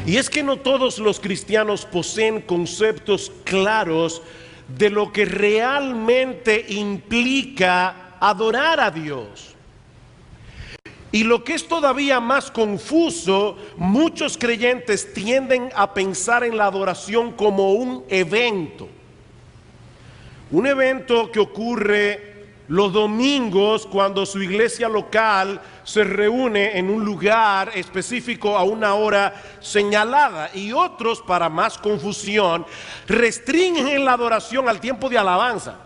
Y es que no todos los cristianos poseen conceptos claros de lo que realmente implica adorar a Dios. Y lo que es todavía más confuso, muchos creyentes tienden a pensar en la adoración como un evento. Un evento que ocurre los domingos cuando su iglesia local se reúne en un lugar específico a una hora señalada, y otros, para más confusión, restringen la adoración al tiempo de alabanza.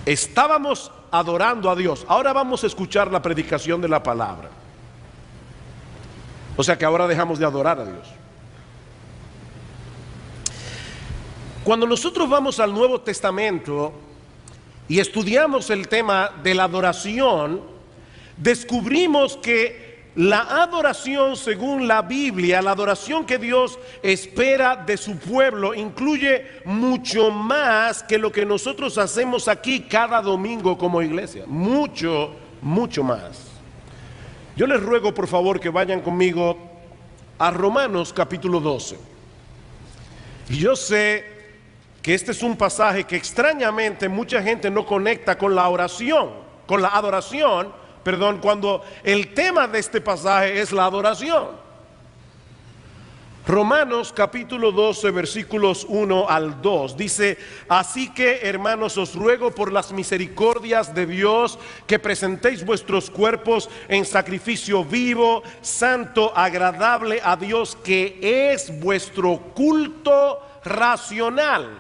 Estábamos adorando a Dios, ahora vamos a escuchar la predicación de la palabra. O sea que ahora dejamos de adorar a Dios. Cuando nosotros vamos al Nuevo Testamento y estudiamos el tema de la adoración, descubrimos que la adoración según la Biblia, la adoración que Dios espera de su pueblo, incluye mucho más que lo que nosotros hacemos aquí cada domingo como iglesia. Mucho, mucho más. Yo les ruego por favor que vayan conmigo a Romanos capítulo 12. Y yo sé que este es un pasaje que extrañamente mucha gente no conecta con la oración, con la adoración, cuando el tema de este pasaje es la adoración. Romanos capítulo 12 versículos 1 al 2 dice: así que, hermanos, os ruego por las misericordias de Dios que presentéis vuestros cuerpos en sacrificio vivo, santo, agradable a Dios, que es vuestro culto racional.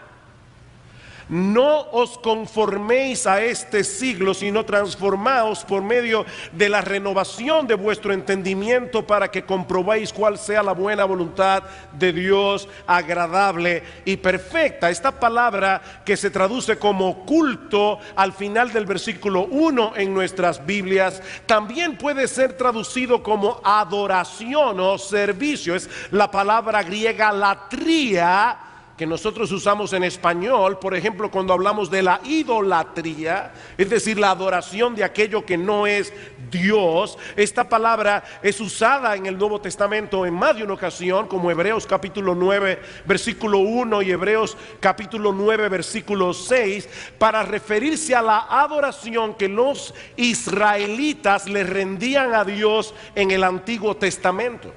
No os conforméis a este siglo, sino transformaos por medio de la renovación de vuestro entendimiento, para que comprobéis cuál sea la buena voluntad de Dios, agradable y perfecta. Esta palabra que se traduce como culto al final del versículo 1 en nuestras Biblias, también puede ser traducido como adoración o servicio. Es la palabra griega latría, que nosotros usamos en español, por ejemplo, cuando hablamos de la idolatría, es decir, la adoración de aquello que no es Dios. Esta palabra es usada en el Nuevo Testamento en más de una ocasión, como Hebreos capítulo 9, versículo 1 y Hebreos capítulo 9, versículo 6, para referirse a la adoración que los israelitas le rendían a Dios en el Antiguo Testamento.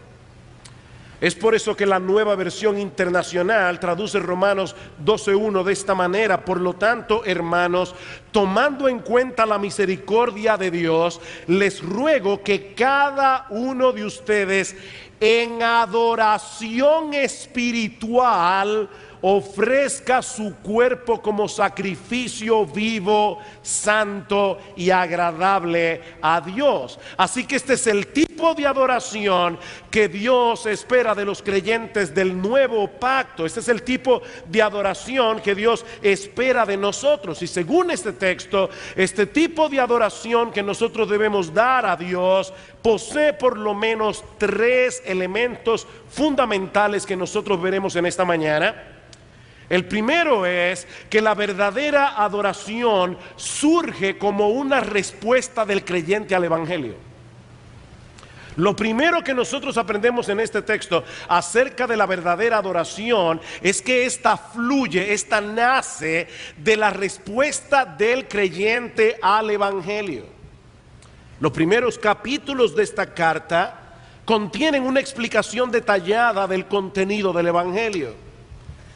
Es por eso que la Nueva Versión Internacional traduce Romanos 12:1 de esta manera: por lo tanto, hermanos, tomando en cuenta la misericordia de Dios, les ruego que cada uno de ustedes en adoración espiritual ofrezca su cuerpo como sacrificio vivo, santo y agradable a Dios. Así que este es el tipo de adoración que Dios espera de los creyentes del nuevo pacto. Este es el tipo de adoración que Dios espera de nosotros. Y según este texto, este tipo de adoración que nosotros debemos dar a Dios posee por lo menos 3 elementos fundamentales que nosotros veremos en esta mañana. El primero es que la verdadera adoración surge como una respuesta del creyente al Evangelio. Lo primero que nosotros aprendemos en este texto acerca de la verdadera adoración es que esta fluye, esta nace de la respuesta del creyente al Evangelio. Los primeros capítulos de esta carta contienen una explicación detallada del contenido del Evangelio.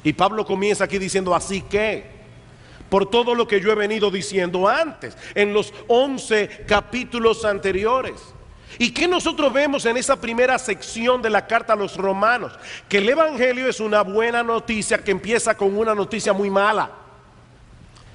Y Pablo comienza aquí diciendo: así que, por todo lo que yo he venido diciendo antes, en los 11 capítulos anteriores. ¿Y qué nosotros vemos en esa primera sección de la carta a los romanos? Que el Evangelio es una buena noticia que empieza con una noticia muy mala.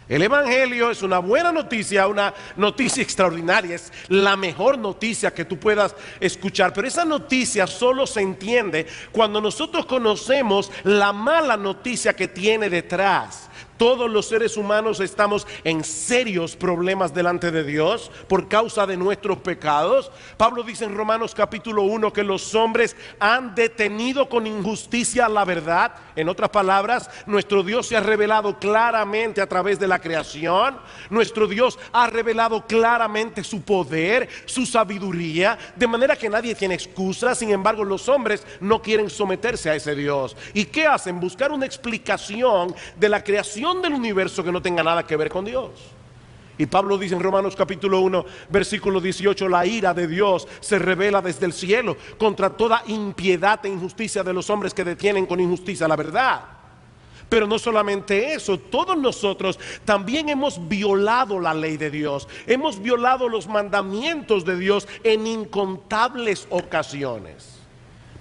El Evangelio es una buena noticia, una noticia extraordinaria, es la mejor noticia que tú puedas escuchar. Pero esa noticia solo se entiende cuando nosotros conocemos la mala noticia que tiene detrás. Todos los seres humanos estamos en serios problemas delante de Dios por causa de nuestros pecados. Pablo dice en Romanos capítulo 1 que los hombres han detenido con injusticia la verdad. En otras palabras, nuestro Dios se ha revelado claramente a través de la creación. Nuestro Dios ha revelado claramente su poder, su sabiduría, de manera que nadie tiene excusa. Sin embargo, los hombres no quieren someterse a ese Dios. ¿Y qué hacen? Buscar una explicación de la creación del universo que no tenga nada que ver con Dios. Y Pablo dice en Romanos capítulo 1 versículo 18: la ira de Dios se revela desde el cielo contra toda impiedad e injusticia de los hombres que detienen con injusticia la verdad. Pero no solamente eso, todos nosotros también hemos violado la ley de Dios, hemos violado los mandamientos de Dios en incontables ocasiones.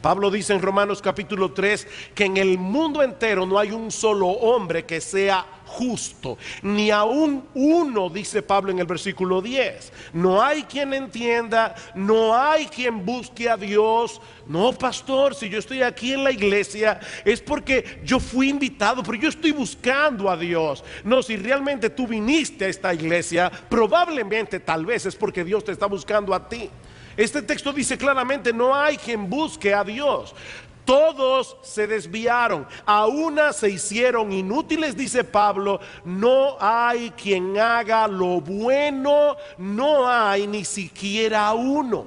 Pablo dice en Romanos capítulo 3 que en el mundo entero no hay un solo hombre que sea justo, ni aún uno, dice Pablo en el versículo 10. No hay quien entienda, no hay quien busque a Dios. No, pastor, si yo estoy aquí en la iglesia es porque yo fui invitado, pero yo estoy buscando a Dios. No, si realmente tú viniste a esta iglesia, probablemente, tal vez es porque Dios te está buscando a ti. Este texto dice claramente: no hay quien busque a Dios. Todos se desviaron, a una se hicieron inútiles, dice Pablo. No hay quien haga lo bueno, no hay ni siquiera uno.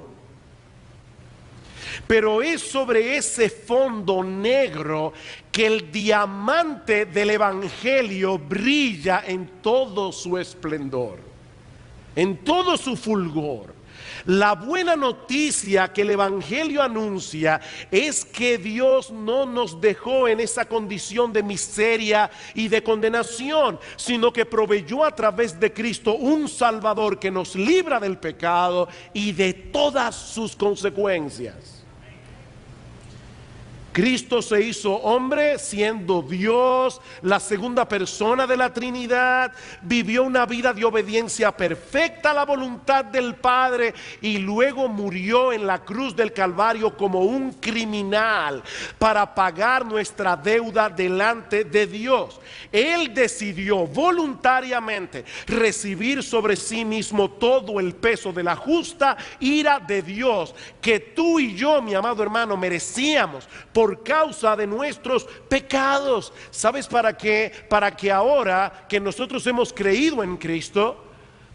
Pero es sobre ese fondo negro que el diamante del evangelio brilla en todo su esplendor, en todo su fulgor. La buena noticia que el evangelio anuncia es que Dios no nos dejó en esa condición de miseria y de condenación, sino que proveyó a través de Cristo un Salvador que nos libra del pecado y de todas sus consecuencias. Cristo se hizo hombre siendo Dios, la segunda persona de la Trinidad. Vivió una vida de obediencia perfecta a la voluntad del Padre y luego murió en la cruz del Calvario como un criminal para pagar nuestra deuda delante de Dios. Él decidió voluntariamente recibir sobre sí mismo todo el peso de la justa ira de Dios que tú y yo, mi amado hermano, merecíamos por causa de nuestros pecados. ¿Sabes para qué? Para que ahora que nosotros hemos creído en Cristo,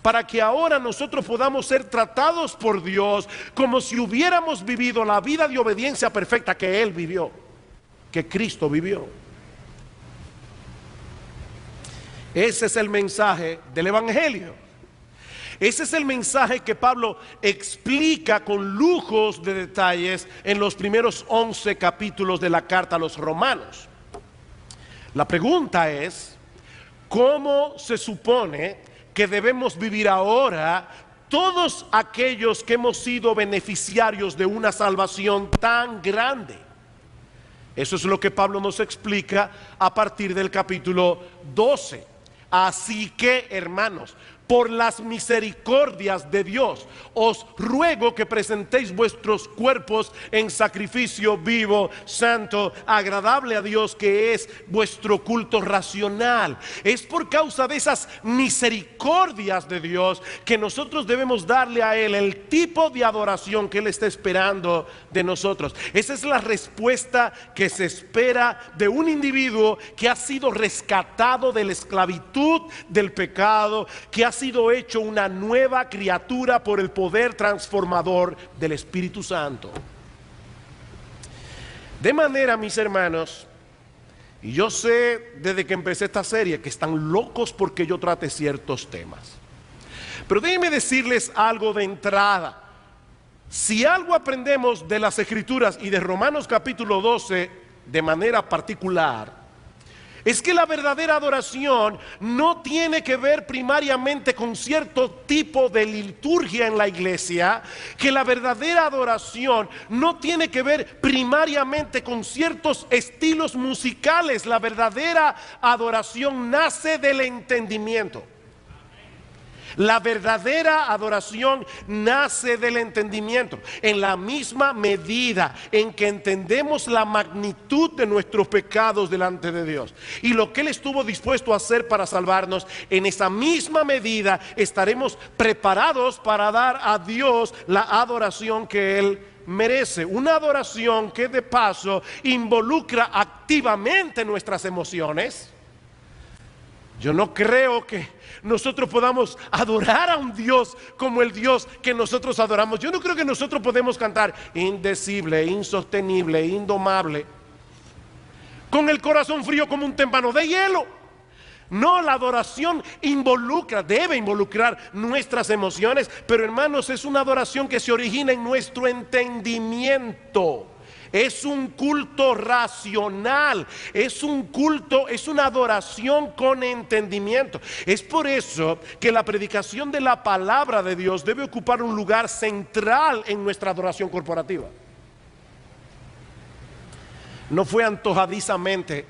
para que ahora nosotros podamos ser tratados por Dios como si hubiéramos vivido la vida de obediencia perfecta que Él vivió, que Cristo vivió. Ese es el mensaje del evangelio. Ese es el mensaje que Pablo explica con lujos de detalles en los primeros 11 capítulos de la carta a los romanos. La pregunta es: ¿cómo se supone que debemos vivir ahora todos aquellos que hemos sido beneficiarios de una salvación tan grande? Eso es lo que Pablo nos explica a partir del capítulo 12. Así que, hermanos, por las misericordias de Dios, os ruego que presentéis vuestros cuerpos en sacrificio vivo, santo, agradable a Dios, que es vuestro culto racional. Es por causa de esas misericordias de Dios que nosotros debemos darle a Él el tipo de adoración que Él está esperando de nosotros. Esa es la respuesta que se espera de un individuo que ha sido rescatado de la esclavitud del pecado, que ha sido hecho una nueva criatura por el poder transformador del Espíritu Santo. De manera, mis hermanos, y yo sé desde que empecé esta serie que están locos porque yo trate ciertos temas, pero déjenme decirles algo de entrada. Si algo aprendemos de las Escrituras y de Romanos capítulo 12 de manera particular, es que la verdadera adoración no tiene que ver primariamente con cierto tipo de liturgia en la iglesia, que la verdadera adoración no tiene que ver primariamente con ciertos estilos musicales. La verdadera adoración nace del entendimiento. La verdadera adoración nace del entendimiento. En la misma medida en que entendemos la magnitud de nuestros pecados delante de Dios y lo que Él estuvo dispuesto a hacer para salvarnos, en esa misma medida estaremos preparados para dar a Dios la adoración que Él merece. Una adoración que de paso involucra activamente nuestras emociones. Yo no creo que nosotros podamos adorar a un Dios como el Dios que nosotros adoramos. Yo no creo que nosotros podemos cantar indecible, insostenible, indomable, con el corazón frío como un témpano de hielo. No, la adoración debe involucrar nuestras emociones, pero hermanos, es una adoración que se origina en nuestro entendimiento. Es un culto racional, es un culto, es una adoración con entendimiento. Es por eso que la predicación de la palabra de Dios debe ocupar un lugar central en nuestra adoración corporativa. No fue antojadizamente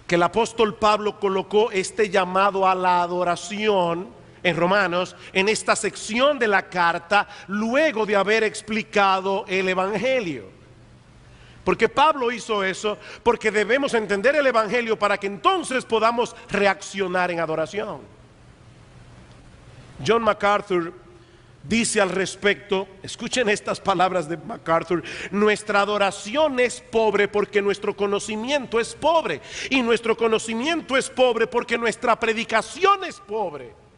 que el apóstol Pablo colocó este llamado a la adoración en Romanos, en esta sección de la carta, luego de haber explicado el Evangelio. Porque Pablo hizo eso, porque debemos entender el Evangelio para que entonces podamos reaccionar en adoración. John MacArthur dice al respecto, escuchen estas palabras de MacArthur: nuestra adoración es pobre porque nuestro conocimiento es pobre, y nuestro conocimiento es pobre porque nuestra predicación es pobre.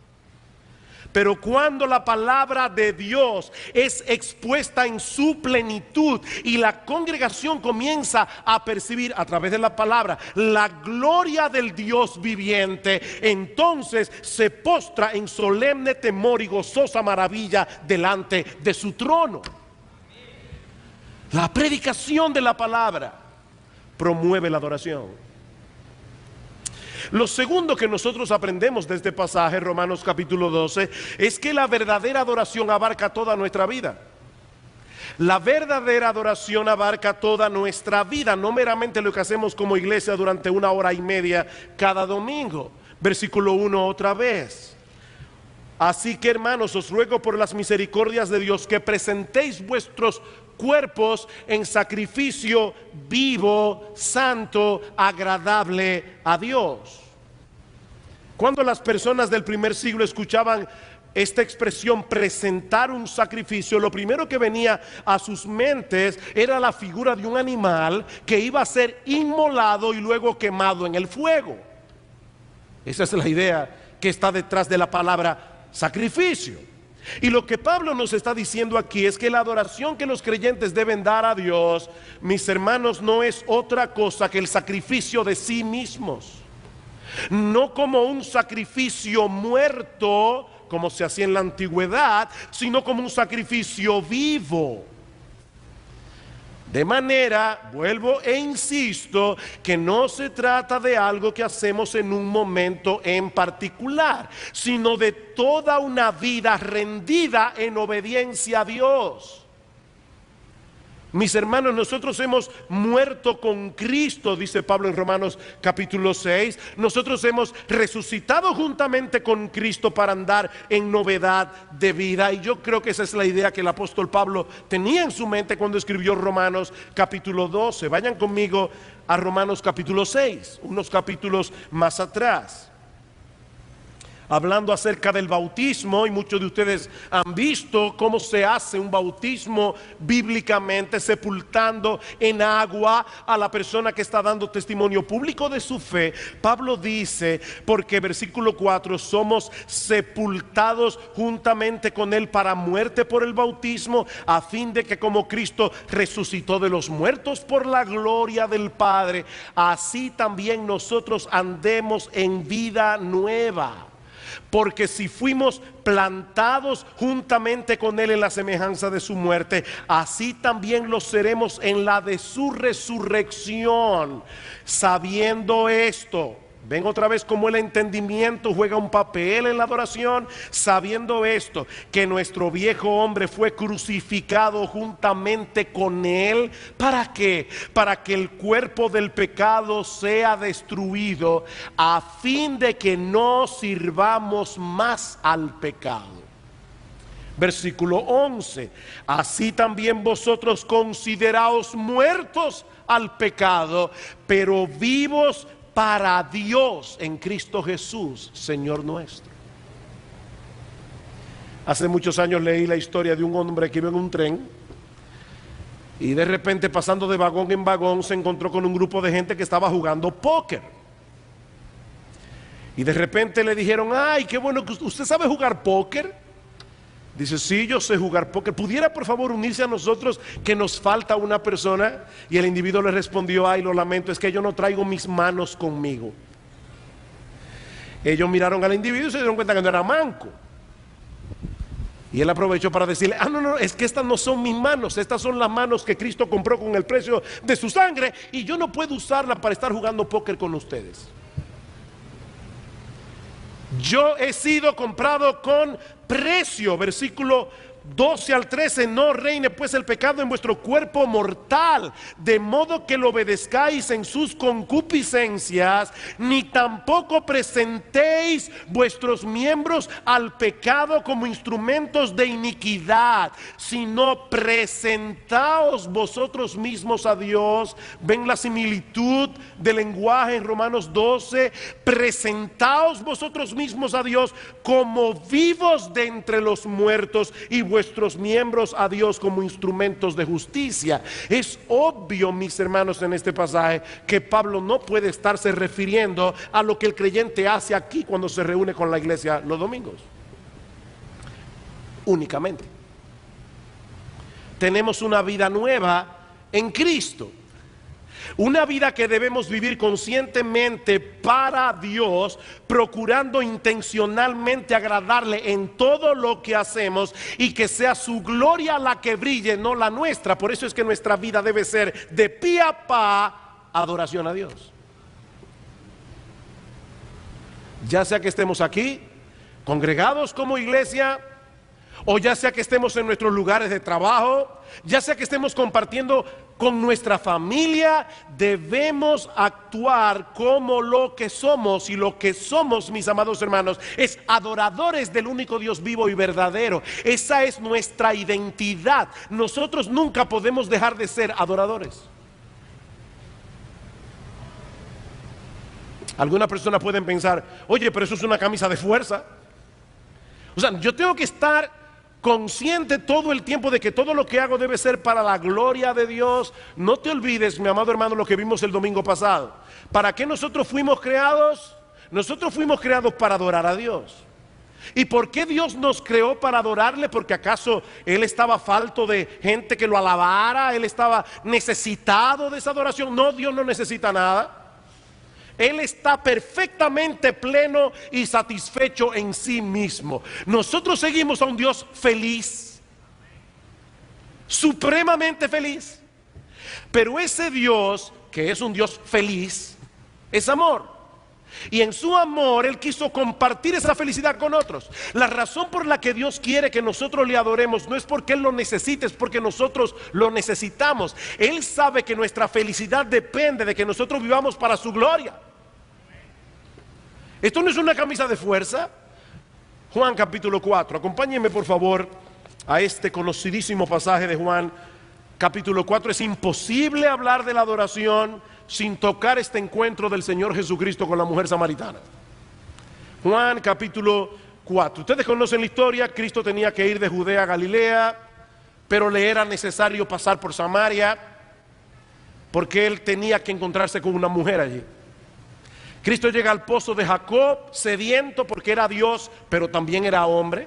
Pero cuando la palabra de Dios es expuesta en su plenitud y la congregación comienza a percibir a través de la palabra la gloria del Dios viviente, entonces se postra en solemne temor y gozosa maravilla delante de su trono. La predicación de la palabra promueve la adoración. Lo segundo que nosotros aprendemos de este pasaje, Romanos capítulo 12, es que la verdadera adoración abarca toda nuestra vida. La verdadera adoración abarca toda nuestra vida, no meramente lo que hacemos como iglesia durante 1 hora y media cada domingo. Versículo 1 otra vez. Así que, hermanos, os ruego por las misericordias de Dios que presentéis vuestros cuerpos en sacrificio vivo, santo, agradable a Dios. Cuando las personas del primer siglo escuchaban esta expresión, presentar un sacrificio, lo primero que venía a sus mentes era la figura de un animal que iba a ser inmolado y luego quemado en el fuego. Esa es la idea que está detrás de la palabra sacrificio. Y lo que Pablo nos está diciendo aquí es que la adoración que los creyentes deben dar a Dios, mis hermanos, no es otra cosa que el sacrificio de sí mismos. No como un sacrificio muerto, como se hacía en la antigüedad, sino como un sacrificio vivo. De manera, vuelvo e insisto, que no se trata de algo que hacemos en un momento en particular, sino de toda una vida rendida en obediencia a Dios. Mis hermanos, nosotros hemos muerto con Cristo, dice Pablo en Romanos capítulo 6. Nosotros hemos resucitado juntamente con Cristo para andar en novedad de vida. Y yo creo que esa es la idea que el apóstol Pablo tenía en su mente cuando escribió Romanos capítulo 12. Vayan conmigo a Romanos capítulo 6, unos capítulos más atrás. Hablando acerca del bautismo, y muchos de ustedes han visto cómo se hace un bautismo bíblicamente, sepultando en agua a la persona que está dando testimonio público de su fe. Pablo dice, porque versículo 4, somos sepultados juntamente con él para muerte por el bautismo, a fin de que como Cristo resucitó de los muertos por la gloria del Padre, así también nosotros andemos en vida nueva. Porque si fuimos plantados juntamente con él en la semejanza de su muerte, así también lo seremos en la de su resurrección. Sabiendo esto, Ven otra vez cómo el entendimiento juega un papel en la adoración, sabiendo esto, que nuestro viejo hombre fue crucificado juntamente con él. ¿Para qué? Para que el cuerpo del pecado sea destruido, a fin de que no sirvamos más al pecado. Versículo 11, así también vosotros consideraos muertos al pecado, pero vivos para Dios en Cristo Jesús, Señor nuestro. Hace muchos años leí la historia de un hombre que iba en un tren y de repente, pasando de vagón en vagón, se encontró con un grupo de gente que estaba jugando póker. Y de repente le dijeron: ay, qué bueno que usted sabe jugar póker. Dice: sí, yo sé jugar póker. ¿Pudiera por favor unirse a nosotros, que nos falta una persona? Y el individuo le respondió: ay, lo lamento, es que yo no traigo mis manos conmigo. Ellos miraron al individuo y se dieron cuenta que no era manco. Y él aprovechó para decirle: ah, no, es que estas no son mis manos, estas son las manos que Cristo compró con el precio de su sangre, y yo no puedo usarlas para estar jugando póker con ustedes. Yo he sido comprado con precio. Versículo 12 al 13, no reine pues el pecado en vuestro cuerpo mortal, de modo que lo obedezcáis en sus concupiscencias, ni tampoco presentéis vuestros miembros al pecado como instrumentos de iniquidad, sino presentaos vosotros mismos a Dios. Ven la similitud del lenguaje en Romanos 12. Presentaos vosotros mismos a Dios como vivos de entre los muertos, y vuestros miembros a Dios como instrumentos de justicia. Es obvio, mis hermanos, en este pasaje que Pablo no puede estarse refiriendo a lo que el creyente hace aquí cuando se reúne con la iglesia los domingos únicamente. Tenemos una vida nueva en Cristo, una vida que debemos vivir conscientemente para Dios, procurando intencionalmente agradarle en todo lo que hacemos, y que sea su gloria la que brille, no la nuestra. Por eso es que nuestra vida debe ser de pie a pa adoración a Dios. Ya sea que estemos aquí congregados como iglesia, o ya sea que estemos en nuestros lugares de trabajo, ya sea que estemos compartiendo con nuestra familia, debemos actuar como lo que somos. Y lo que somos, mis amados hermanos, es adoradores del único Dios vivo y verdadero. Esa es nuestra identidad. Nosotros nunca podemos dejar de ser adoradores. Algunas personas pueden pensar: oye, pero eso es una camisa de fuerza. O sea, yo tengo que estar consciente todo el tiempo de que todo lo que hago debe ser para la gloria de Dios. No te olvides, mi amado hermano, lo que vimos el domingo pasado. ¿Para qué nosotros fuimos creados? Nosotros fuimos creados para adorar a Dios. ¿Y por qué Dios nos creó para adorarle? ¿Porque acaso Él estaba falto de gente que lo alabara? ¿Él estaba necesitado de esa adoración? No, Dios no necesita nada. Él está perfectamente pleno y satisfecho en sí mismo. Nosotros seguimos a un Dios feliz, supremamente feliz. Pero ese Dios, que es un Dios feliz, es amor. Y en su amor Él quiso compartir esa felicidad con otros. La razón por la que Dios quiere que nosotros le adoremos no es porque Él lo necesite, es porque nosotros lo necesitamos. Él sabe que nuestra felicidad depende de que nosotros vivamos para su gloria. Esto no es una camisa de fuerza. Juan capítulo 4, acompáñenme por favor a este conocidísimo pasaje de Juan capítulo 4. Es imposible hablar de la adoración sin tocar este encuentro del Señor Jesucristo con la mujer samaritana. Juan capítulo 4. Ustedes conocen la historia. Cristo tenía que ir de Judea a Galilea, pero le era necesario pasar por Samaria, porque Él tenía que encontrarse con una mujer allí. Cristo llega al pozo de Jacob, sediento porque era Dios, pero también era hombre.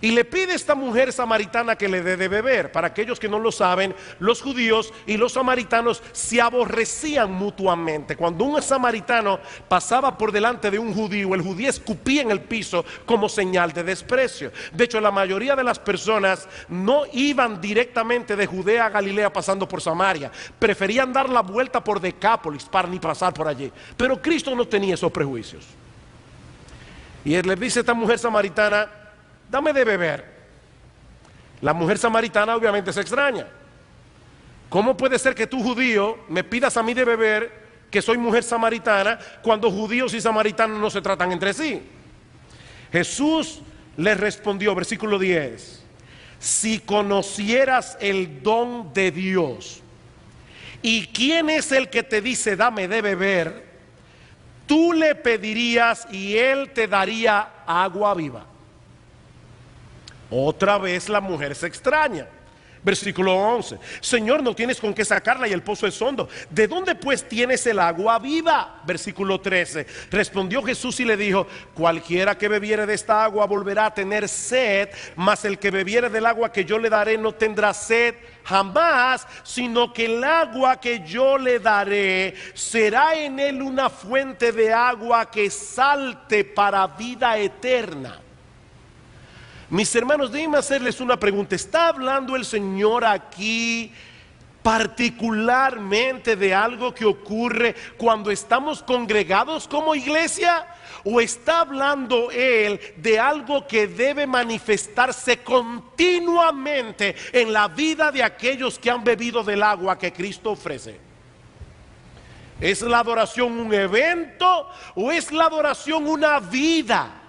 Y le pide a esta mujer samaritana que le dé de beber. Para aquellos que no lo saben, los judíos y los samaritanos se aborrecían mutuamente. Cuando un samaritano pasaba por delante de un judío, el judío escupía en el piso como señal de desprecio. De hecho, la mayoría de las personas no iban directamente de Judea a Galilea pasando por Samaria. Preferían dar la vuelta por Decápolis para ni pasar por allí. Pero Cristo no tenía esos prejuicios. Y él le dice a esta mujer samaritana: dame de beber. La mujer samaritana obviamente se extraña. ¿Cómo puede ser que tú, judío, me pidas a mí de beber, que soy mujer samaritana, cuando judíos y samaritanos no se tratan entre sí? Jesús le respondió, versículo 10: si conocieras el don de Dios y quién es el que te dice dame de beber, tú le pedirías y él te daría agua viva. Otra vez la mujer se extraña. Versículo 11: Señor, no tienes con qué sacarla y el pozo es hondo. ¿De dónde pues tienes el agua viva? Versículo 13: respondió Jesús y le dijo: cualquiera que bebiere de esta agua volverá a tener sed, mas el que bebiere del agua que yo le daré no tendrá sed jamás, sino que el agua que yo le daré será en él una fuente de agua que salte para vida eterna. Mis hermanos, déjenme hacerles una pregunta. ¿Está hablando el Señor aquí particularmente de algo que ocurre cuando estamos congregados como iglesia? ¿O está hablando Él de algo que debe manifestarse continuamente en la vida de aquellos que han bebido del agua que Cristo ofrece? ¿Es la adoración un evento o es la adoración una vida?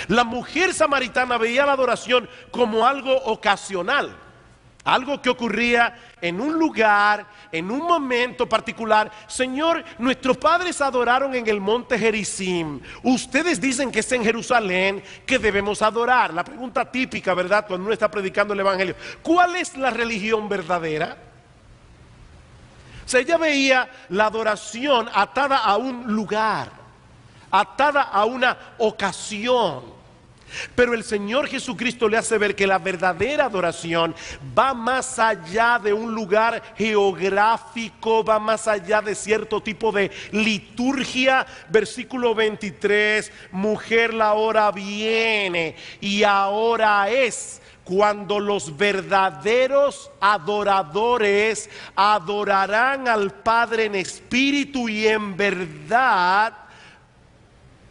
La mujer samaritana veía la adoración como algo ocasional, algo que ocurría en un lugar, en un momento particular. Señor, nuestros padres adoraron en el monte Gerizim. Ustedes dicen que es en Jerusalén que debemos adorar. La pregunta típica, ¿verdad?, cuando uno está predicando el evangelio: ¿cuál es la religión verdadera? O sea, ella veía la adoración atada a un lugar, atada a una ocasión. Pero el Señor Jesucristo le hace ver que la verdadera adoración va más allá de un lugar geográfico, va más allá de cierto tipo de liturgia. Versículo 23: mujer, la hora viene y ahora es cuando los verdaderos adoradores adorarán al Padre en espíritu y en verdad.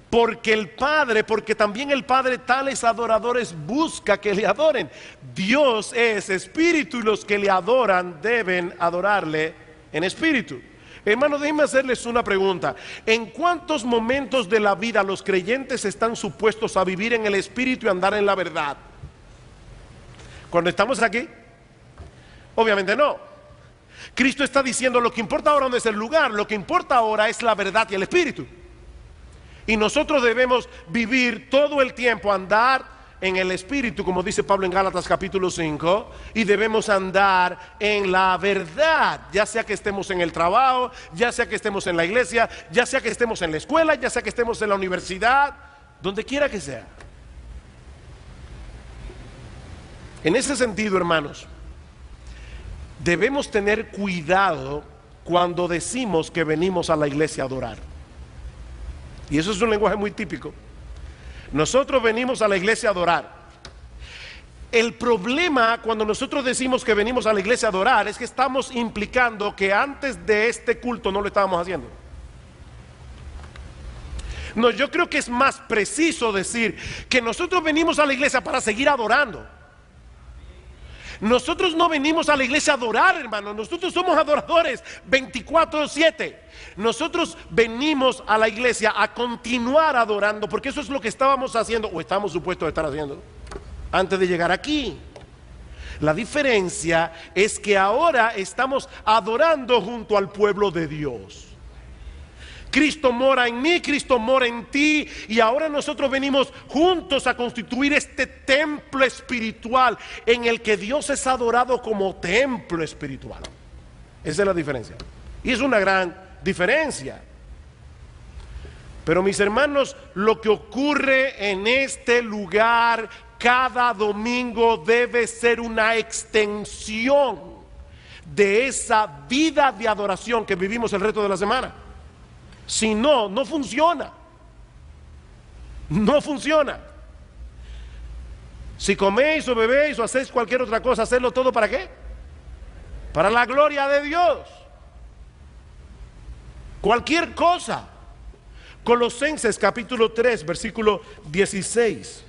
Porque también el Padre tales adoradores busca que le adoren. Dios es espíritu y los que le adoran deben adorarle en espíritu. Hermanos, déjenme hacerles una pregunta. ¿En cuántos momentos de la vida los creyentes están supuestos a vivir en el espíritu y andar en la verdad? ¿Cuando estamos aquí? Obviamente no. Cristo está diciendo: lo que importa ahora no es el lugar, lo que importa ahora es la verdad y el espíritu. Y nosotros debemos vivir todo el tiempo, andar en el espíritu, como dice Pablo en Gálatas capítulo 5, y debemos andar en la verdad, ya sea que estemos en el trabajo, ya sea que estemos en la iglesia, ya sea que estemos en la escuela, ya sea que estemos en la universidad, donde quiera que sea. En ese sentido, hermanos, debemos tener cuidado cuando decimos que venimos a la iglesia a adorar. Y eso es un lenguaje muy típico. Nosotros venimos a la iglesia a adorar. El problema cuando nosotros decimos que venimos a la iglesia a adorar es que estamos implicando que antes de este culto no lo estábamos haciendo. No, yo creo que es más preciso decir que nosotros venimos a la iglesia para seguir adorando. Nosotros no venimos a la iglesia a adorar, hermano. Nosotros somos adoradores 24/7. Nosotros venimos a la iglesia a continuar adorando, porque eso es lo que estábamos haciendo, o estamos supuestos a estar haciendo, antes de llegar aquí. La diferencia es que ahora estamos adorando junto al pueblo de Dios. Cristo mora en mí, Cristo mora en ti, y ahora nosotros venimos juntos a constituir este templo espiritual en el que Dios es adorado como templo espiritual. Esa es la diferencia, y es una gran diferencia. Pero mis hermanos, lo que ocurre en este lugar cada domingo debe ser una extensión de esa vida de adoración que vivimos el resto de la semana. Si no, no funciona. No funciona. Si coméis o bebéis o hacéis cualquier otra cosa, ¿hacerlo todo para qué? Para la gloria de Dios. Cualquier cosa. Colosenses capítulo 3, versículo 16.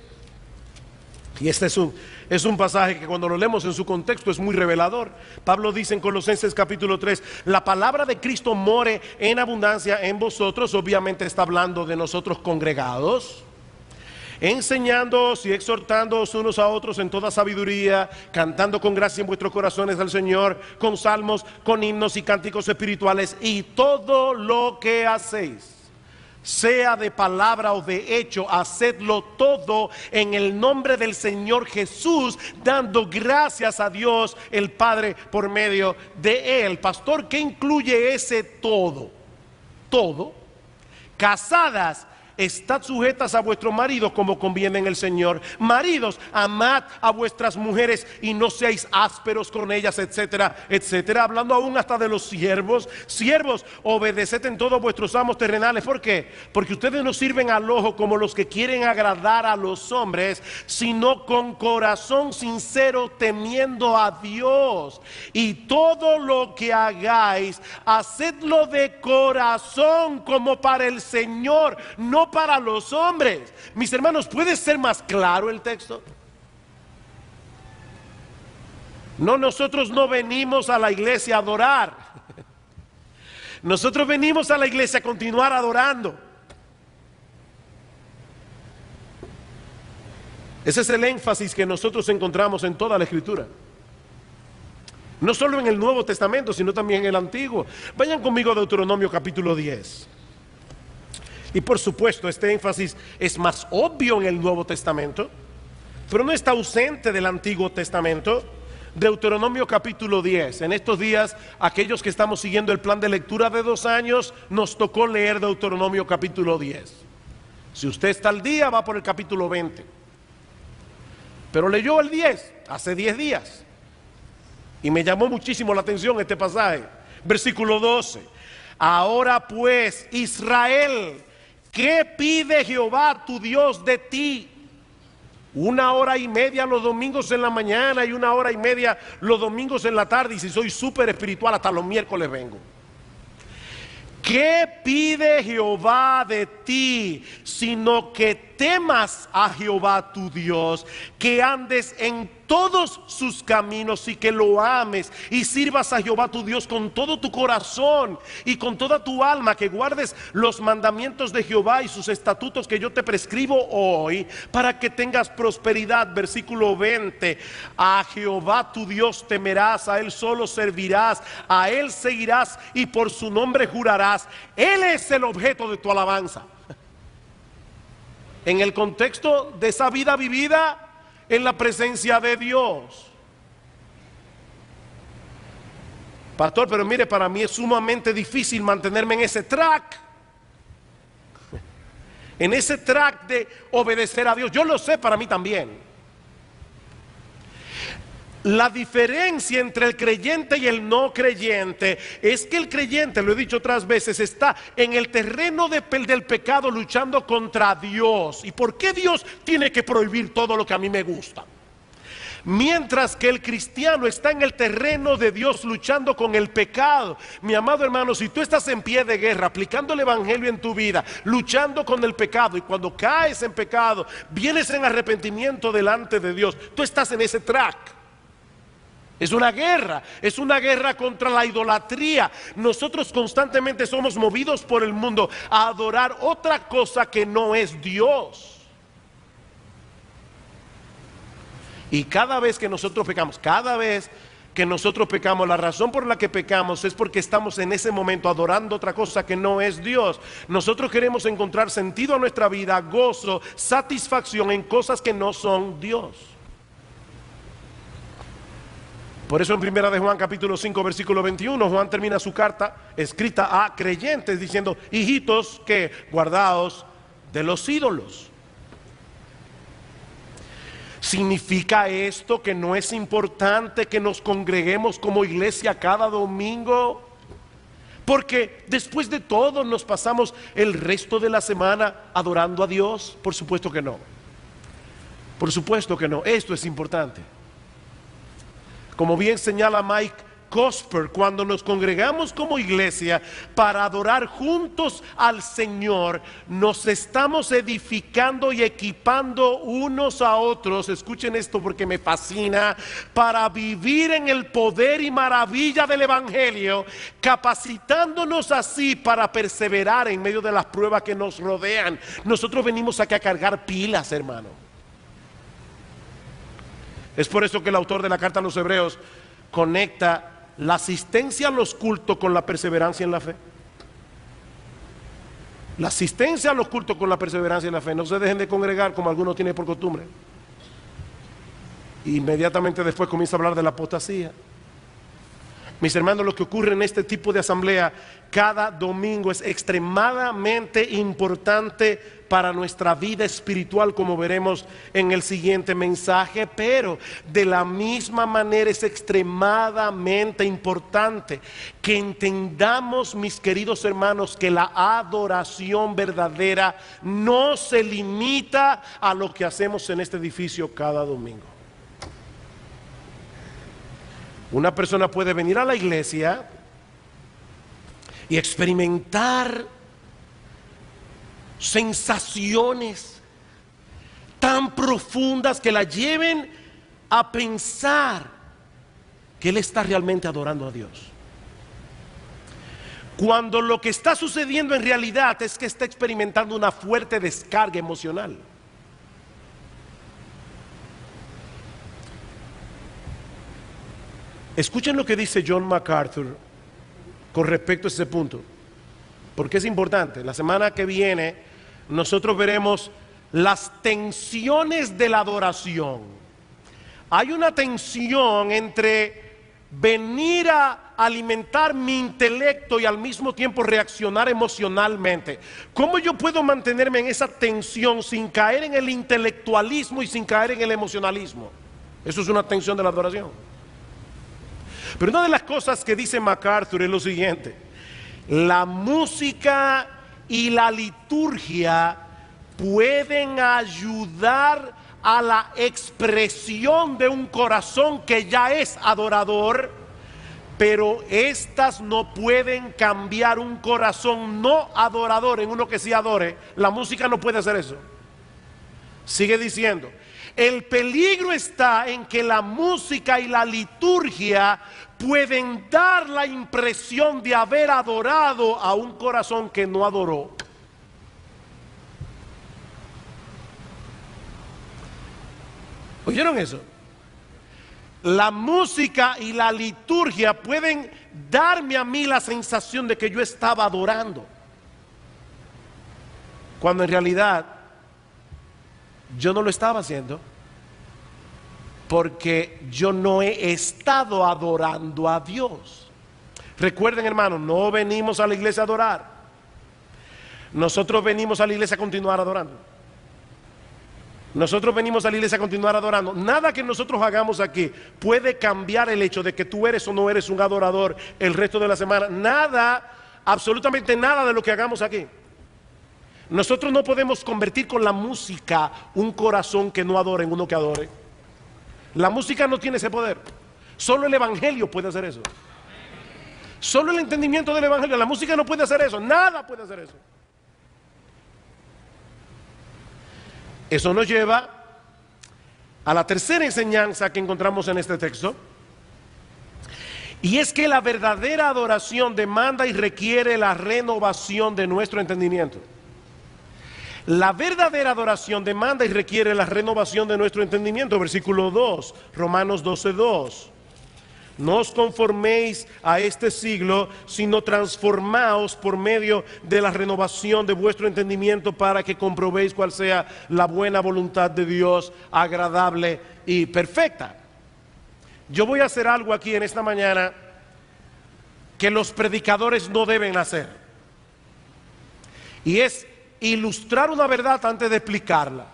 Y este es un pasaje que cuando lo leemos en su contexto es muy revelador. Pablo dice en Colosenses capítulo 3, la palabra de Cristo more en abundancia en vosotros. Obviamente está hablando de nosotros congregados, enseñándoos y exhortándoos unos a otros en toda sabiduría, cantando con gracia en vuestros corazones al Señor, con salmos, con himnos y cánticos espirituales, y todo lo que hacéis, sea de palabra o de hecho, hacedlo todo en el nombre del Señor Jesús, dando gracias a Dios el Padre por medio de Él. Pastor, ¿qué incluye ese todo? Todo. Casadas, estad sujetas a vuestro marido como conviene en el Señor. Maridos, amad a vuestras mujeres y no seáis ásperos con ellas, etcétera, etcétera. Hablando aún hasta de los siervos. Siervos, obedeced en todos vuestros amos terrenales. ¿Por qué? Porque ustedes no sirven al ojo como los que quieren agradar a los hombres, sino con corazón sincero, temiendo a Dios. Y todo lo que hagáis, hacedlo de corazón como para el Señor, no para los hombres. Mis hermanos, ¿puede ser más claro el texto? No, nosotros no venimos a la iglesia a adorar. Nosotros venimos a la iglesia a continuar adorando. Ese es el énfasis que nosotros encontramos en toda la Escritura. No solo en el Nuevo Testamento, sino también en el Antiguo. Vayan conmigo a Deuteronomio capítulo 10. Y por supuesto, este énfasis es más obvio en el Nuevo Testamento, pero no está ausente del Antiguo Testamento. Deuteronomio capítulo 10. En estos días, aquellos que estamos siguiendo el plan de lectura de 2 años, nos tocó leer Deuteronomio capítulo 10. Si usted está al día, va por el capítulo 20. Pero leyó el 10 hace 10 días. Y me llamó muchísimo la atención este pasaje. Versículo 12. Ahora pues, Israel, ¿qué pide Jehová tu Dios de ti? 1 hora y media los domingos en la mañana y 1 hora y media los domingos en la tarde. Y si soy súper espiritual, hasta los miércoles vengo. ¿Qué pide Jehová de ti? Sino que temas a Jehová tu Dios, que andes en todos sus caminos y que lo ames y sirvas a Jehová tu Dios con todo tu corazón y con toda tu alma, que guardes los mandamientos de Jehová y sus estatutos que yo te prescribo hoy, para que tengas prosperidad. Versículo 20. A Jehová tu Dios temerás, a Él solo servirás, a Él seguirás y por su nombre jurarás. Él es el objeto de tu alabanza. En el contexto de esa vida vivida en la presencia de Dios. Pastor, pero mire, para mí es sumamente difícil mantenerme en ese track. En ese track de obedecer a Dios. Yo lo sé, para mí también. La diferencia entre el creyente y el no creyente es que el creyente, lo he dicho otras veces, está en el terreno del pecado luchando contra Dios. ¿Y por qué Dios tiene que prohibir todo lo que a mí me gusta? Mientras que el cristiano está en el terreno de Dios luchando con el pecado. Mi amado hermano, si tú estás en pie de guerra, aplicando el evangelio en tu vida, luchando con el pecado, y cuando caes en pecado, vienes en arrepentimiento delante de Dios, tú estás en ese track. Es una guerra contra la idolatría. Nosotros constantemente somos movidos por el mundo a adorar otra cosa que no es Dios. Y cada vez que nosotros pecamos, la razón por la que pecamos es porque estamos en ese momento adorando otra cosa que no es Dios. Nosotros queremos encontrar sentido a nuestra vida, gozo, satisfacción en cosas que no son Dios. Por eso en primera de Juan capítulo 5 versículo 21, Juan termina su carta escrita a creyentes diciendo: hijitos, que guardaos de los ídolos. ¿Significa esto que no es importante que nos congreguemos como iglesia cada domingo? Porque después de todo nos pasamos el resto de la semana adorando a Dios. Por supuesto que no. Por supuesto que no. Esto es importante. Como bien señala Mike Cosper, cuando nos congregamos como iglesia para adorar juntos al Señor, nos estamos edificando y equipando unos a otros, escuchen esto porque me fascina, para vivir en el poder y maravilla del Evangelio, capacitándonos así para perseverar en medio de las pruebas que nos rodean. Nosotros venimos aquí a cargar pilas, hermano. Es por eso que el autor de la carta a los Hebreos conecta la asistencia a los cultos con la perseverancia en la fe. La asistencia a los cultos con la perseverancia en la fe. No se dejen de congregar como algunos tienen por costumbre. Inmediatamente después comienza a hablar de la apostasía. Mis hermanos, lo que ocurre en este tipo de asamblea cada domingo es extremadamente importante para nuestra vida espiritual, como veremos en el siguiente mensaje, pero de la misma manera es extremadamente importante que entendamos, mis queridos hermanos, que la adoración verdadera no se limita a lo que hacemos en este edificio cada domingo. Una persona puede venir a la iglesia y experimentar sensaciones tan profundas que la lleven a pensar que él está realmente adorando a Dios, cuando lo que está sucediendo en realidad es que está experimentando una fuerte descarga emocional. Escuchen lo que dice John MacArthur con respecto a ese punto, porque es importante. La semana que viene nosotros veremos las tensiones de la adoración. Hay una tensión entre venir a alimentar mi intelecto y al mismo tiempo reaccionar emocionalmente. ¿Cómo yo puedo mantenerme en esa tensión sin caer en el intelectualismo y sin caer en el emocionalismo? Eso es una tensión de la adoración. Pero una de las cosas que dice MacArthur es lo siguiente: la música y la liturgia pueden ayudar a la expresión de un corazón que ya es adorador, pero estas no pueden cambiar un corazón no adorador en uno que sí adore. La música no puede hacer eso. Sigue diciendo: el peligro está en que la música y la liturgia pueden dar la impresión de haber adorado a un corazón que no adoró. ¿Oyeron eso? La música y la liturgia pueden darme a mí la sensación de que yo estaba adorando, cuando en realidad yo no lo estaba haciendo, porque yo no he estado adorando a Dios. Recuerden, hermanos, no venimos a la iglesia a adorar. Nosotros venimos a la iglesia a continuar adorando. Nosotros venimos a la iglesia a continuar adorando. Nada que nosotros hagamos aquí puede cambiar el hecho de que tú eres o no eres un adorador el resto de la semana. Nada, absolutamente nada de lo que hagamos aquí. Nosotros no podemos convertir con la música un corazón que no adore en uno que adore. La música no tiene ese poder. Solo el Evangelio puede hacer eso. Solo el entendimiento del Evangelio. La música no puede hacer eso. Nada puede hacer eso. Eso nos lleva a la tercera enseñanza que encontramos en este texto. Y es que la verdadera adoración demanda y requiere la renovación de nuestro entendimiento. La verdadera adoración demanda y requiere la renovación de nuestro entendimiento. Versículo 2, Romanos 12:2. No os conforméis a este siglo, sino transformaos por medio de la renovación de vuestro entendimiento, para que comprobéis cuál sea la buena voluntad de Dios, agradable y perfecta. yo voy a hacer algo aquí en esta mañana que los predicadores no deben hacer. Y es ilustrar una verdad antes de explicarla.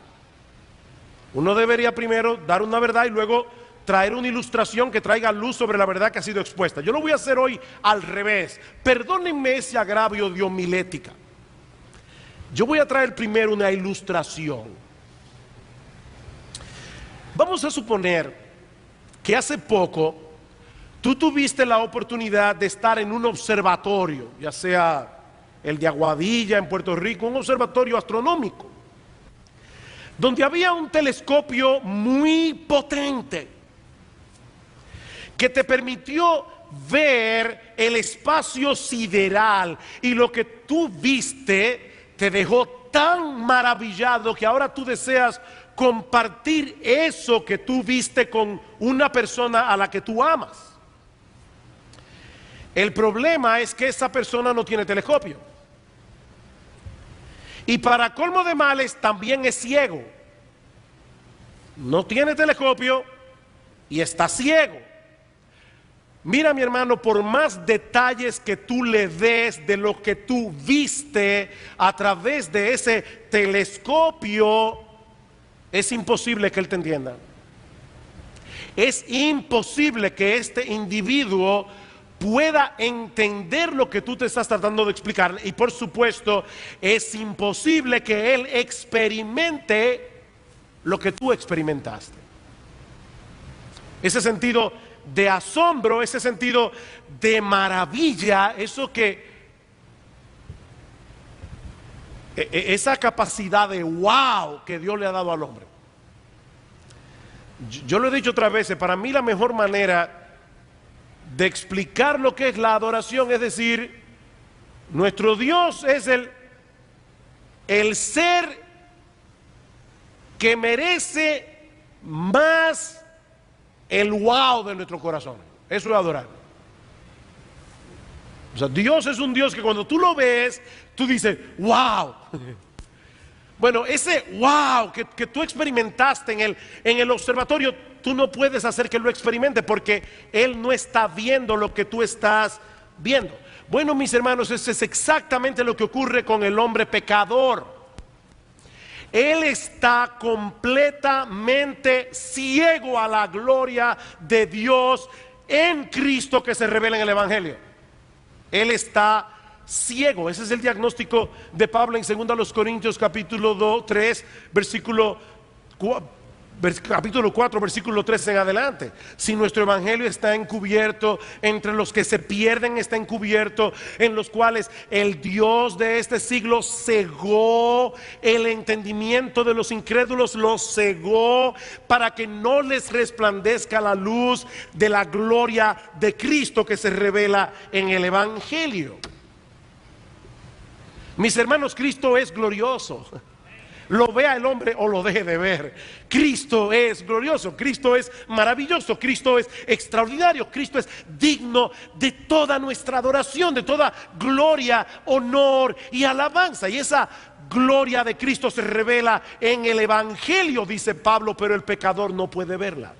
Uno debería primero dar una verdad y luego traer una ilustración que traiga luz sobre la verdad que ha sido expuesta. Yo lo voy a hacer hoy al revés. Perdónenme ese agravio de homilética. Yo voy a traer primero una ilustración. Vamos a suponer que hace poco tú tuviste la oportunidad de estar en un observatorio, ya sea el de Aguadilla en Puerto Rico, un observatorio astronómico, donde había un telescopio muy potente que te permitió ver el espacio sideral, y lo que tú viste te dejó tan maravillado que ahora tú deseas compartir eso que tú viste con una persona a la que tú amas. El problema es que esa persona no tiene telescopio. Y para colmo de males también es ciego. No tiene telescopio y está ciego. Mira, mi hermano, por más detalles que tú le des de lo que tú viste a través de ese telescopio, es imposible que él te entienda. Es imposible que este individuo pueda entender lo que tú te estás tratando de explicar. Y por supuesto, es imposible que él experimente lo que tú experimentaste. Ese sentido de asombro, ese sentido de maravilla, eso que esa capacidad de wow que Dios le ha dado al hombre. Yo lo he dicho otras veces, para mí la mejor manera de explicar lo que es la adoración es decir, nuestro Dios es el ser que merece más el wow de nuestro corazón. Eso es adorar. O sea, Dios es un Dios que cuando tú lo ves, tú dices, wow. Bueno, ese wow que tú experimentaste en el observatorio, tú no puedes hacer que lo experimente porque Él no está viendo lo que tú estás viendo. Bueno, mis hermanos, eso es exactamente lo que ocurre con el hombre pecador. Él está completamente ciego a la gloria de Dios en Cristo que se revela en el Evangelio. Él está ciego. Ese es el diagnóstico de Pablo en 2 Corintios capítulo 3, capítulo 4, versículo 3 en adelante. Si nuestro evangelio está encubierto, entre los que se pierden está encubierto, en los cuales el Dios de este siglo cegó el entendimiento de los incrédulos, los cegó para que no les resplandezca la luz de la gloria de Cristo que se revela en el evangelio. Mis hermanos, Cristo es glorioso. Lo vea el hombre o lo deje de ver, Cristo es glorioso, Cristo es maravilloso, Cristo es extraordinario, Cristo es digno de toda nuestra adoración, de toda gloria, honor y alabanza. Y esa gloria de Cristo se revela en el evangelio, dice Pablo, pero el pecador no puede verla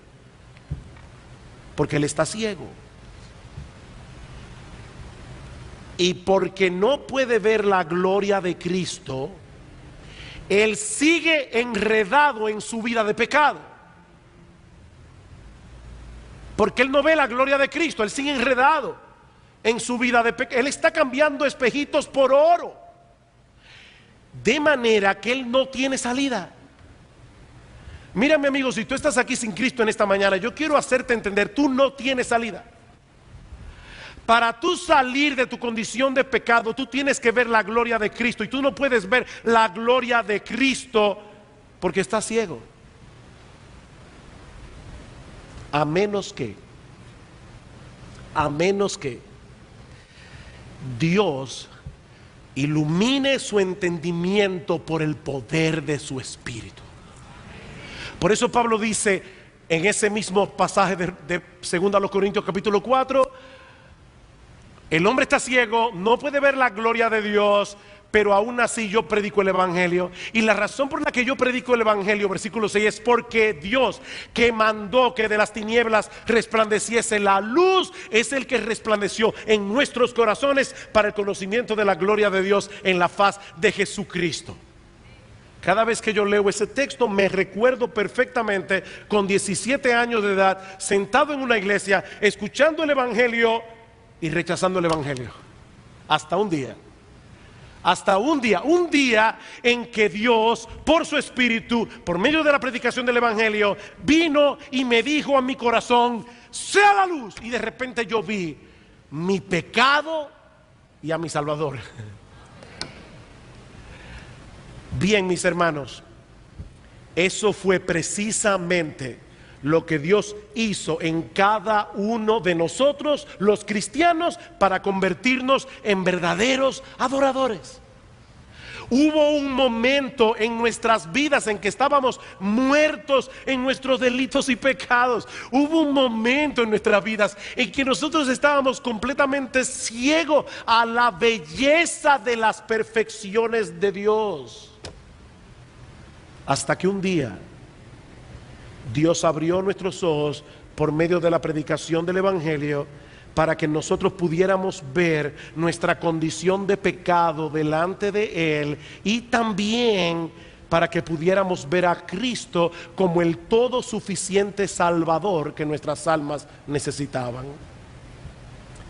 porque él está ciego. Y porque no puede ver la gloria de Cristo, él sigue enredado en su vida de pecado. Porque él no ve la gloria de Cristo, él sigue enredado en su vida de pecado. Él está cambiando espejitos por oro, de manera que él no tiene salida. Mira, mi amigo, si tú estás aquí sin Cristo en esta mañana, yo quiero hacerte entender, tú no tienes salida. Para tú salir de tu condición de pecado, tú tienes que ver la gloria de Cristo. Y tú no puedes ver la gloria de Cristo porque estás ciego. A menos que Dios ilumine su entendimiento por el poder de su Espíritu. Por eso Pablo dice en ese mismo pasaje de 2 Corintios capítulo 4, el hombre está ciego, no puede ver la gloria de Dios, pero aún así yo predico el Evangelio. Y la razón por la que yo predico el Evangelio, versículo 6, es porque Dios, que mandó que de las tinieblas resplandeciese la luz, es el que resplandeció en nuestros corazones para el conocimiento de la gloria de Dios en la faz de Jesucristo. Cada vez que yo leo ese texto me recuerdo perfectamente con 17 años de edad, sentado en una iglesia, escuchando el Evangelio y rechazando el Evangelio. Hasta un día en que Dios, por su Espíritu, por medio de la predicación del Evangelio, vino y me dijo a mi corazón: sea la luz. Y de repente yo vi mi pecado y a mi Salvador. Bien, mis hermanos, eso fue precisamente lo que Dios hizo en cada uno de nosotros, los cristianos, para convertirnos en verdaderos adoradores. Hubo un momento en nuestras vidas en que estábamos muertos en nuestros delitos y pecados. Hubo un momento en nuestras vidas en que nosotros estábamos completamente ciegos a la belleza de las perfecciones de Dios. Hasta que un día Dios abrió nuestros ojos por medio de la predicación del Evangelio, para que nosotros pudiéramos ver nuestra condición de pecado delante de Él, y también para que pudiéramos ver a Cristo como el todo suficiente Salvador que nuestras almas necesitaban.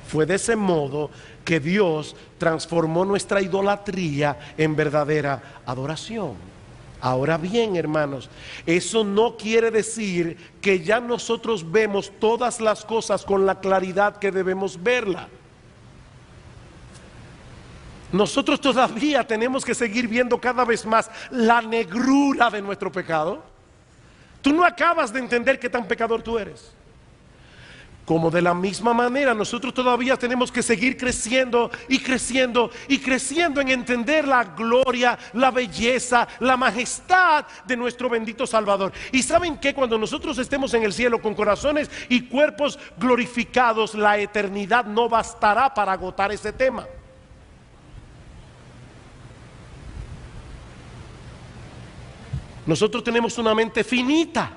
Fue de ese modo que Dios transformó nuestra idolatría en verdadera adoración. Ahora bien, hermanos, eso no quiere decir que ya nosotros vemos todas las cosas con la claridad que debemos verla. Nosotros todavía tenemos que seguir viendo cada vez más la negrura de nuestro pecado. Tú no acabas de entender qué tan pecador tú eres. Como de la misma manera nosotros todavía tenemos que seguir creciendo y creciendo y creciendo en entender la gloria, la belleza, la majestad de nuestro bendito Salvador. Y saben que cuando nosotros estemos en el cielo con corazones y cuerpos glorificados, la eternidad no bastará para agotar ese tema. Nosotros tenemos una mente finita.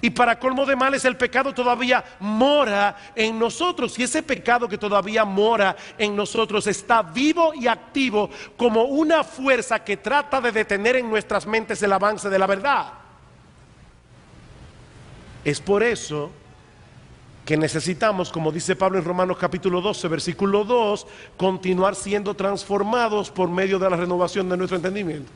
Y para colmo de males, el pecado todavía mora en nosotros. Y ese pecado que todavía mora en nosotros está vivo y activo como una fuerza que trata de detener en nuestras mentes el avance de la verdad. Es por eso que necesitamos, como dice Pablo en Romanos capítulo 12, versículo 2, continuar siendo transformados por medio de la renovación de nuestro entendimiento.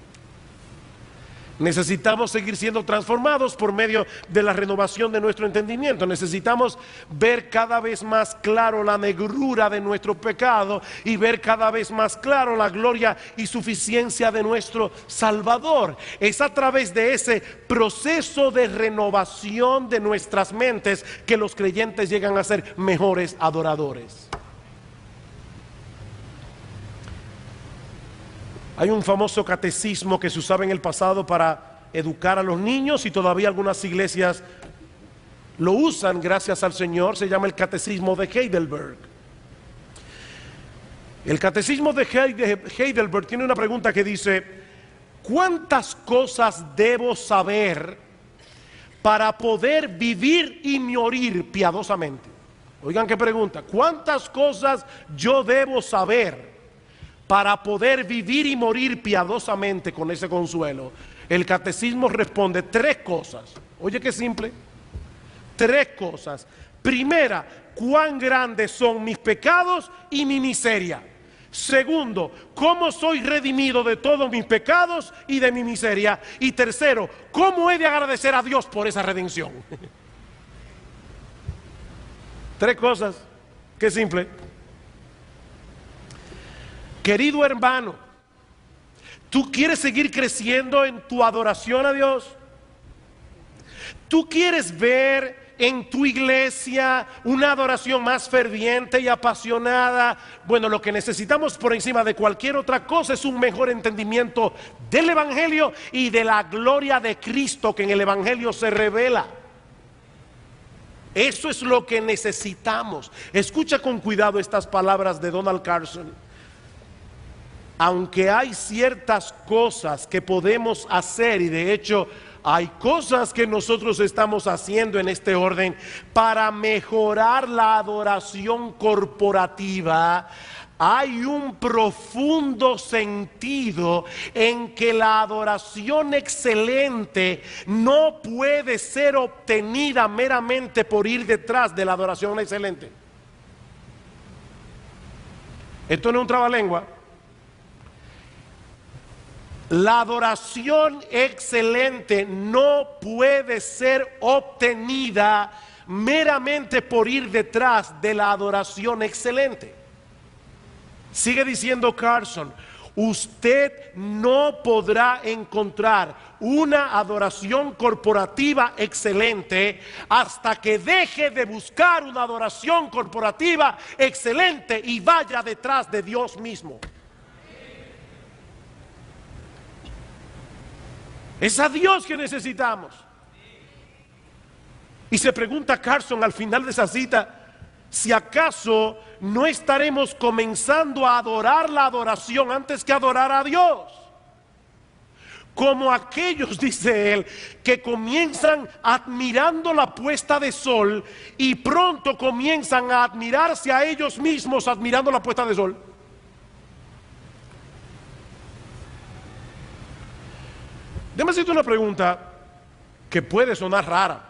Necesitamos seguir siendo transformados por medio de la renovación de nuestro entendimiento. Necesitamos ver cada vez más claro la negrura de nuestro pecado y ver cada vez más claro la gloria y suficiencia de nuestro Salvador. Es a través de ese proceso de renovación de nuestras mentes que los creyentes llegan a ser mejores adoradores. Hay un famoso catecismo que se usaba en el pasado para educar a los niños y todavía algunas iglesias lo usan, gracias al Señor. Se llama el Catecismo de Heidelberg. El Catecismo de Heidelberg tiene una pregunta que dice: ¿cuántas cosas debo saber para poder vivir y morir piadosamente? Oigan qué pregunta. ¿Cuántas cosas yo debo saber para poder vivir y morir piadosamente con ese consuelo? El catecismo responde: 3 cosas. Oye, qué simple. 3 cosas. Primera, cuán grandes son mis pecados y mi miseria. Segundo, cómo soy redimido de todos mis pecados y de mi miseria. Y tercero, cómo he de agradecer a Dios por esa redención. 3 cosas. Qué simple. Querido hermano, ¿tú quieres seguir creciendo en tu adoración a Dios? ¿Tú quieres ver en tu iglesia una adoración más ferviente y apasionada? Bueno, lo que necesitamos por encima de cualquier otra cosa es un mejor entendimiento del Evangelio y de la gloria de Cristo que en el Evangelio se revela. Eso es lo que necesitamos. Escucha con cuidado estas palabras de Donald Carson. aunque hay ciertas cosas que podemos hacer, y de hecho hay cosas que nosotros estamos haciendo en este orden para mejorar la adoración corporativa, hay un profundo sentido en que la adoración excelente no puede ser obtenida meramente por ir detrás de la adoración excelente. Esto no es un trabalengua. La adoración excelente no puede ser obtenida meramente por ir detrás de la adoración excelente. Sigue diciendo Carson, usted no podrá encontrar una adoración corporativa excelente hasta que deje de buscar una adoración corporativa excelente y vaya detrás de Dios mismo. Es a Dios que necesitamos. Y se pregunta Carson al final de esa cita, si acaso no estaremos comenzando a adorar la adoración antes que adorar a Dios. Como aquellos, dice él, que comienzan admirando la puesta de sol y pronto comienzan a admirarse a ellos mismos admirando la puesta de sol. Déjame hacerte una pregunta que puede sonar rara.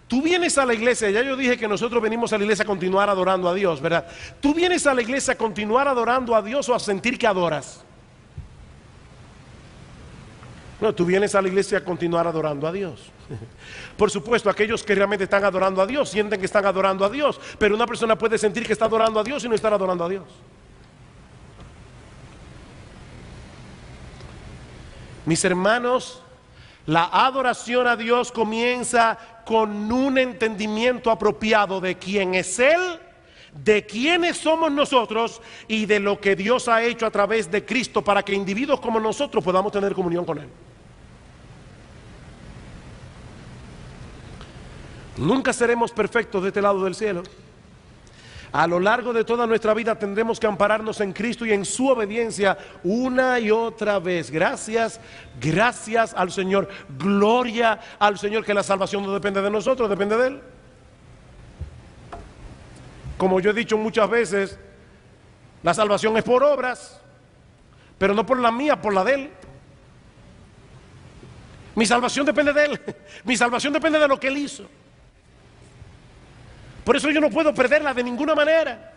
Tú vienes a la iglesia, ya yo dije que nosotros venimos a la iglesia a continuar adorando a Dios, ¿verdad? Tú vienes a la iglesia a continuar adorando a Dios o a sentir que adoras. No, tú vienes a la iglesia a continuar adorando a Dios. Por supuesto, aquellos que realmente están adorando a Dios sienten que están adorando a Dios, pero una persona puede sentir que está adorando a Dios y no estar adorando a Dios. Mis hermanos, la adoración a Dios comienza con un entendimiento apropiado de quién es Él, de quiénes somos nosotros y de lo que Dios ha hecho a través de Cristo para que individuos como nosotros podamos tener comunión con Él. Nunca seremos perfectos de este lado del cielo. A lo largo de toda nuestra vida tendremos que ampararnos en Cristo y en su obediencia una y otra vez. Gracias, gracias al Señor. Gloria al Señor, que la salvación no depende de nosotros, depende de Él. Como yo he dicho muchas veces, la salvación es por obras, pero no por la mía, por la de Él. Mi salvación depende de Él. Mi salvación depende de lo que Él hizo. Por eso yo no puedo perderla de ninguna manera.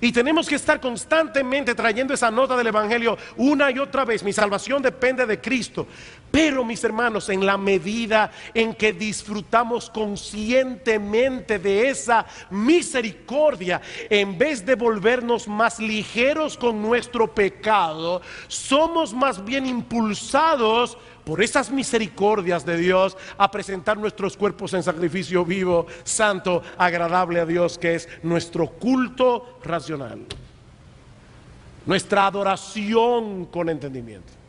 Y tenemos que estar constantemente trayendo esa nota del Evangelio una y otra vez. Mi salvación depende de Cristo. Pero mis hermanos, en la medida en que disfrutamos conscientemente de esa misericordia, en vez de volvernos más ligeros con nuestro pecado, somos más bien impulsados por esas misericordias de Dios a presentar nuestros cuerpos en sacrificio vivo, santo, agradable a Dios, que es nuestro culto racional, nuestra adoración con entendimiento.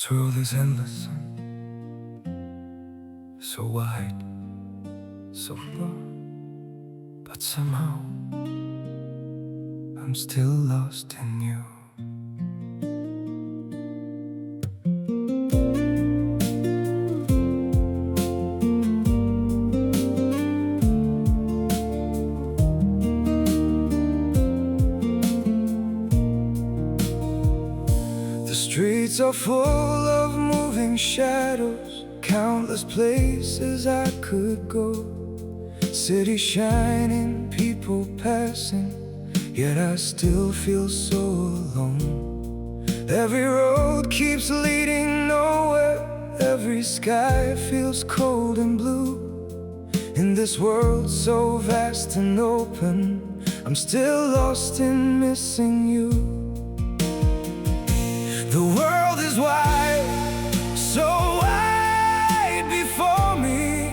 This world is endless, so wide, so far, but somehow I'm still lost in you. The streets are full of moving shadows, countless places I could go. City shining, people passing, yet I still feel so alone. Every road keeps leading nowhere, every sky feels cold and blue. In this world so vast and open, I'm still lost in missing you. The world is wide, so wide before me,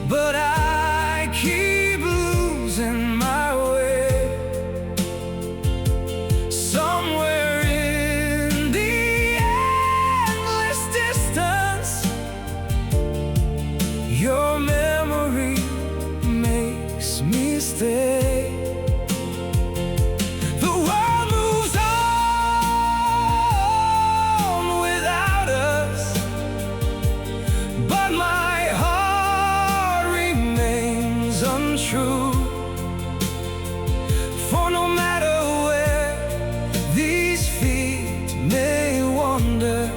but I keep losing my way. Somewhere in the endless distance, your memory makes me stay. True. For no matter where these feet may wander,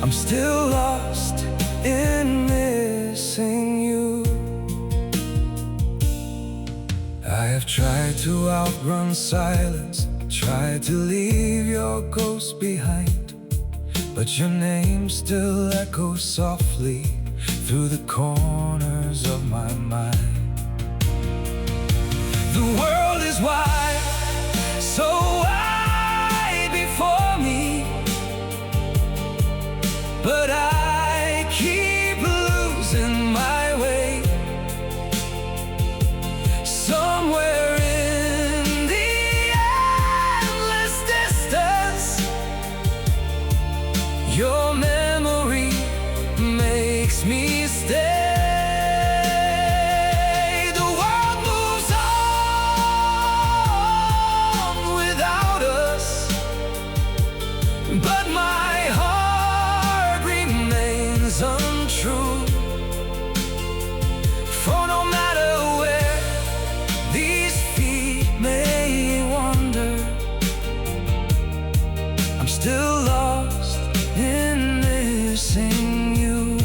I'm still lost in missing you. I have tried to outrun silence, tried to leave your ghost behind, but your name still echoes softly through the corners of my mind. The world is wide, so wide before me, but I keep losing my way. Somewhere in the endless distance, your memory makes me stay. The world moves on without us, but my heart remains untrue. For no matter where these feet may wander, I'm still lost in missing you.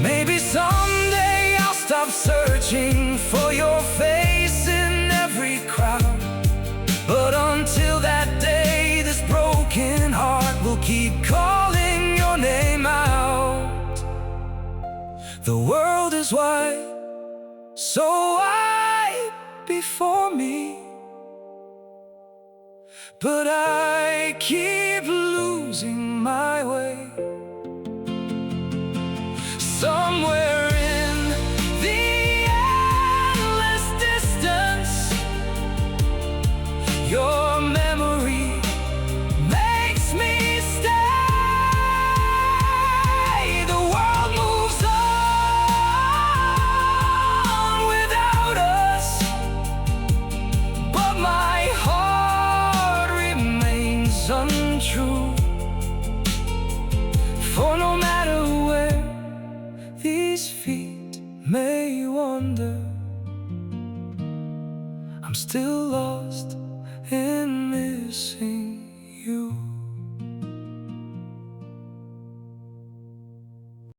Maybe someday I'll stop searching for your face in every crowd, but until that day, this broken heart will keep calling your name out. The world is wide, so wide before me, but I keep losing my way. Somewhere in the endless distance, your memory makes me stay. The world moves on without us, but my heart remains untrue. For no matter where these feet may wander, I'm still lost in missing you.